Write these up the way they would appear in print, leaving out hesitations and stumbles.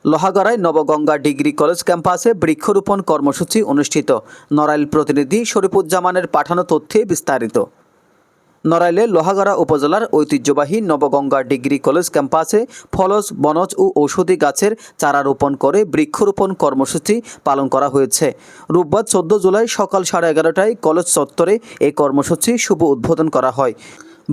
লোহাগড়ায় Nabaganga degree college ক্যাম্পাসে বৃক্ষরোপণ কর্মসূচি অনুষ্ঠিত। নড়াইল প্রতিনিধি শরীফুজ্জামানের পাঠানো তথ্যে বিস্তারিত। নড়াইলে লোহাগড়া উপজেলার ঐতিহ্যবাহী নবগঙ্গা ডিগ্রি কলেজ ক্যাম্পাসে ফলজ, বনজ ও ঔষধি গাছের চারা রোপণ করে বৃক্ষরোপণ কর্মসূচি পালন করা হয়েছে। রোববার 14 জুলাই সকাল 11:30টায় কলেজ চত্বরে এই কর্মসূচি শুভ উদ্বোধন করা হয়।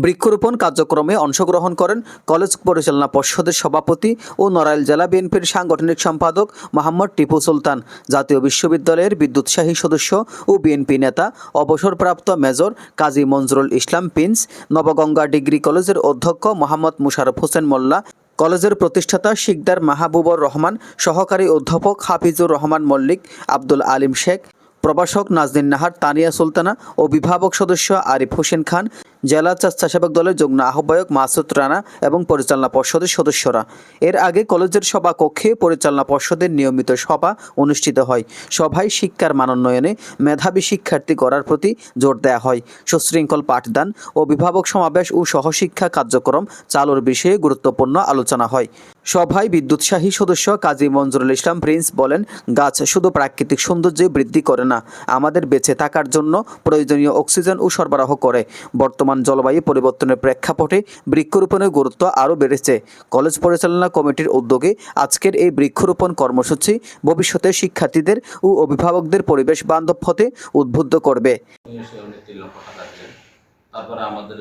বৃক্ষরোপণ কার্যক্রমে অংশগ্রহণ করেন কলেজ পরিচালনা পর্ষদের সভাপতি ও নড়াইল জেলা বিএনপির সাংগঠনিক সম্পাদক মোহাম্মদ টিপু সুলতান, জাতীয় বিশ্ববিদ্যালয়ের বিদ্যুৎসাহী সদস্য ও বিএনপি নেতা অবসরপ্রাপ্ত মেজর কাজী মনজুরুল ইসলাম প্রিন্স, নবগঙ্গা ডিগ্রি কলেজের অধ্যক্ষ মোহাম্মদ মুশারফ হোসেন মোল্লা, কলেজের প্রতিষ্ঠাতা শিকদার মাহবুবুর রহমান, সহকারী অধ্যাপক হাফিজুর রহমান মল্লিক, আব্দুল আলিম শেখ, প্রভাষক নাজনীন নাহার, তানিয়া সুলতানা, অভিভাবক সদস্য আরিফ হোসেন খান, জেলা স্বেচ্ছাসেবক দলের যুগ্ম আহ্বায়ক মাসুদ রানা এবং পরিচালনা পর্ষদের সদস্যরা। এর আগে কলেজের সভা কক্ষে পরিচালনা পর্ষদের নিয়মিত সভা অনুষ্ঠিত হয়। সভায় শিক্ষার মানোন্নয়নে মেধাবী শিক্ষার্থী করার প্রতি জোর দেওয়া হয়। সুশৃঙ্খল পাঠদান, অভিভাবক সমাবেশ ও সহশিক্ষা কার্যক্রম চালুর বিষয়ে গুরুত্বপূর্ণ আলোচনা হয়। সভায় বিদ্যুৎসাহী সদস্য কাজী মনজুরুল ইসলাম প্রিন্স বলেন, গাছ শুধু প্রাকৃতিক সৌন্দর্য বৃদ্ধি করে না, আমাদের বেঁচে থাকার জন্য প্রয়োজনীয় অক্সিজেন ও সরবরাহ করে। বর্তমান জলবায়ু পরিবর্তনের প্রেক্ষাপটে বৃক্ষরোপণের গুরুত্ব আরও বেড়েছে। কলেজ পরিচালনা কমিটির উদ্যোগে আজকের এই বৃক্ষরোপণ কর্মসূচি ভবিষ্যতে শিক্ষার্থীদের ও অভিভাবকদের পরিবেশ বান্ধব হতে উদ্বুদ্ধ করবে। তারপরে আমাদের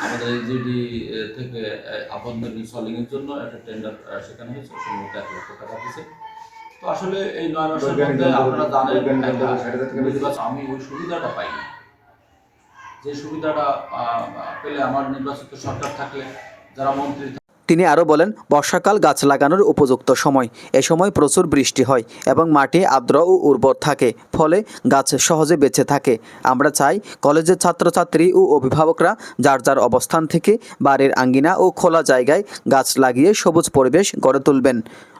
আমাদের এজিডি থেকে আপনাদের ইনস্টলিং এর জন্য একটা টেন্ডার সেখানে হয়েছে, সম্ভবত 1 লক্ষ টাকা দিয়েছে। তো আসলে এই 9 মাসের মধ্যে আপনারা জানেন আমি ওই সুবিধাটা পাইনি। যে সুবিধাটা পেলে আমার নির্বাচিত সরকার থাকলে যারা মন্ত্রী। তিনি আরও বলেন, বর্ষাকাল গাছ লাগানোর উপযুক্ত সময়। এ সময় প্রচুর বৃষ্টি হয় এবং মাটি আর্দ্র ও উর্বর থাকে, ফলে গাছ সহজে বেঁচে থাকে। আমরা চাই কলেজের ছাত্রছাত্রী ও অভিভাবকরা যার যার অবস্থান থেকে বাড়ির আঙ্গিনা ও খোলা জায়গায় গাছ লাগিয়ে সবুজ পরিবেশ গড়ে তুলবেন।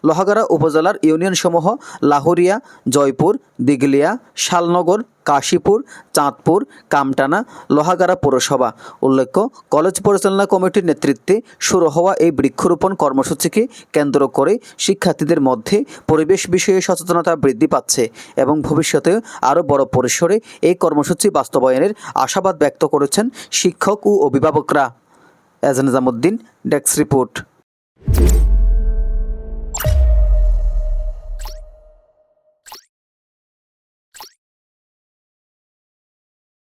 লোহাগড়া উপজেলার ইউনিয়নসমূহ লাহুরিয়া, জয়পুর, দিঘলিয়া, শালনগর, কাশীপুর, চাঁদপুর, কামটানা, লোহাগড়া পৌরসভা। উল্লেখ্য, কলেজ পরিচালনা কমিটির নেতৃত্বে শুরু হওয়া এই বৃক্ষরোপণ কর্মসূচিকে কেন্দ্র করে শিক্ষার্থীদের মধ্যে পরিবেশ বিষয়ে সচেতনতা বৃদ্ধি পাচ্ছে এবং ভবিষ্যতে আরও বড় পরিসরে এই কর্মসূচি বাস্তবায়নের আশাবাদ ব্যক্ত করেছেন শিক্ষক ও অভিভাবকরা। এজান নিজামুদ্দিন, ডেস্ক রিপোর্ট।